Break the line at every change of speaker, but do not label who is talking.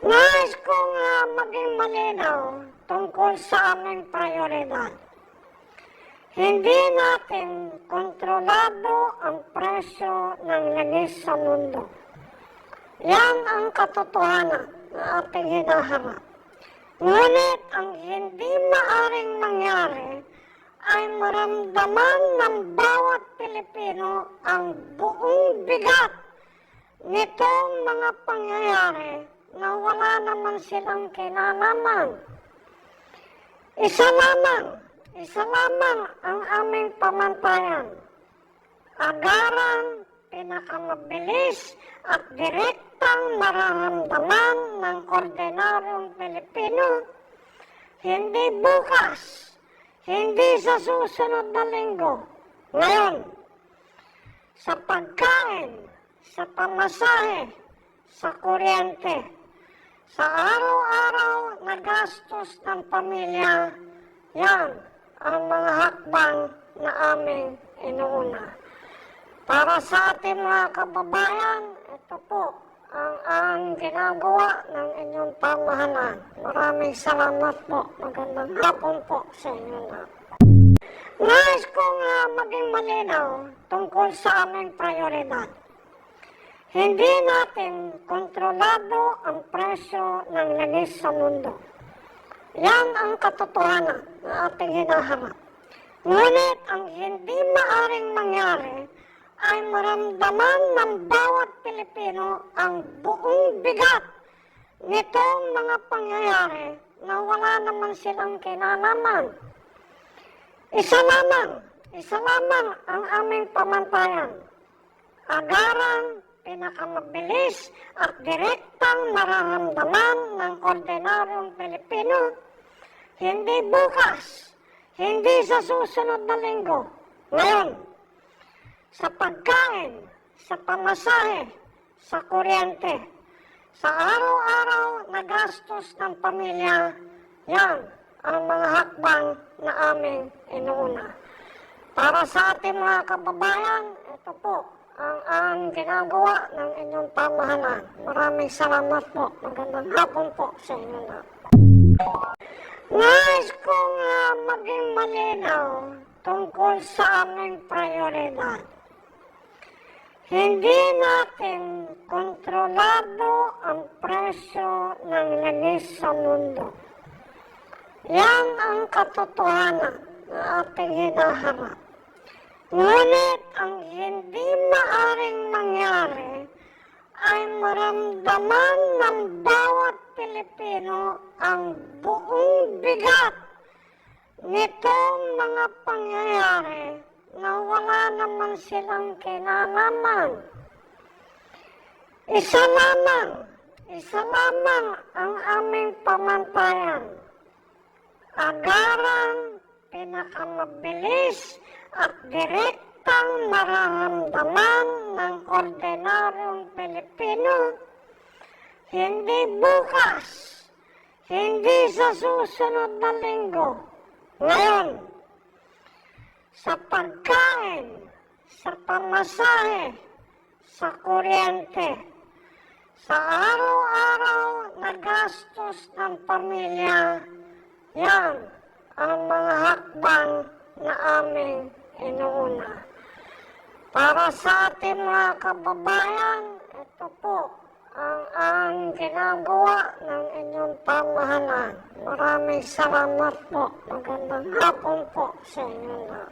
Nais kong maging malinaw tungkol sa aming prioridad. Hindi natin kontrolado ang presyo ng langis sa mundo. Yan ang katotohanan na ating hinaharap. Ngunit ang hindi maaring mangyari ay maramdaman ng bawat Pilipino ang buong bigat nitong mga pangyayari na wala naman silang kinalaman. Isa lamang ang aming pamantayan. Agaran, pinakamabilis at direktang mararamdaman ng ordinaryong Pilipino. Hindi bukas, hindi sa susunod na linggo. Ngayon, sa pagkain, sa pamasahe, sa kuryente, sa araw-araw na gastos ng pamilya, yan ang mga hakbang na aming inuuna. Para sa ating mga kababayan, ito po ang ginagawa ng inyong pamahalaan. Maraming salamat po. Magandang hapon po sa inyo lahat. Nais kong maging malinaw tungkol sa aming prioridad. Hindi natin kontrolado ang presyo ng langis sa mundo. Yan ang katotohanan na ating hinaharap. Ngunit ang hindi maaring mangyari ay maramdaman ng bawat Pilipino ang buong bigat nitong mga pangyayari na wala naman silang kinalaman. Isa lamang ang aming pamantayan. Agaran, pinakamabilis at direktang mararamdaman ng ordinaryong Pilipino. Hindi bukas, hindi sa susunod na linggo. Ngayon, sa pagkain, sa pamasahe, sa kuryente, sa araw-araw na gastos ng pamilya, yan ang mga hakbang na aming inuuna. Para sa ating mga kababayan, ito po ang ginagawa ng inyong pamahalaan. Maraming salamat po. Magandang hapon po sa inyo lahat. Nais kong maging malinaw tungkol sa aming prioridad. Hindi natin kontrolado ang presyo ng langis sa mundo. Yan ang katotohanan na ating hinaharap. Ngunit ang hindi maaring mangyari ay maramdaman ng bawat Pilipino ang buong bigat nitong mga pangyayari na wala naman silang kinalaman. Isa lamang ang aming pamantayan. Agaran, pinakamabilis at direktang mararamdaman ng ordinaryong Pilipino. Hindi bukas, hindi sa susunod na linggo. Ngayon, sa pagkain, sa pamasahe, sa kuryente, sa araw-araw na gastos ng pamilya, yan ang mga hakbang na aming inuuna. Para sa ating mga kababayan, ito po ang ginagawa ng inyong pamahalaan. Maraming salamat po. Magandang hapon po sa inyo lahat.